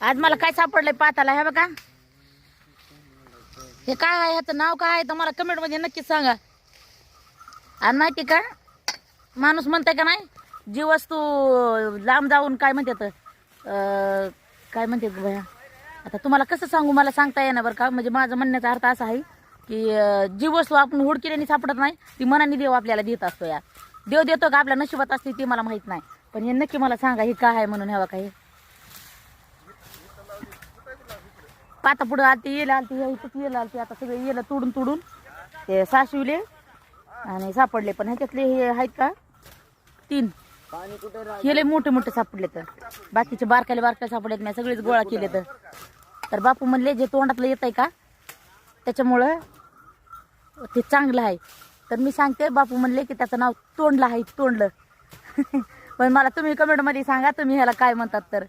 आज मला काय सापडलंय पाताला हे बघा. हे काय आहे, ह्याचं नाव काय आहे तर मला कमेंट मध्ये नक्कीच सांगा. आणि माहिती का माणूस म्हणताय का नाही, जी वस्तू लांब जाऊन काय म्हणतात काय म्हणतात भया, आता तुम्हाला कसं सांगू मला सांगता येणार बरं का. म्हणजे माझं म्हणण्याचा अर्थ असा आहे की जी वस्तू आपण हुडकिल्याने सापडत नाही ती मनाने देव आपल्याला देत असतो. या देव देतो का आपल्या नशिबात असते ते मला माहित नाही, पण हे नक्की मला सांगा हे काय आहे म्हणून. ह्यावा काय पाता पुढं आलती येल आलती येल आलती, आता सगळे येलं तोडून तोडून ते साशविले आणि सापडले. पण ह्याच्यातले हे आहेत का 3 केले मोठे मोठे सापडले, तर बाकीचे बारकाले सापडलेत मी सगळेच गोळा केले. तर बापू म्हणले जे तोंडातलं येत आहे का त्याच्यामुळं ते चांगलं आहे. तर मी सांगते बापू म्हणले की त्याचं नाव तोंडलं आहे, तोंडलं. पण मला तुम्ही कमेंटमध्ये सांगा तुम्ही ह्याला काय म्हणतात तर.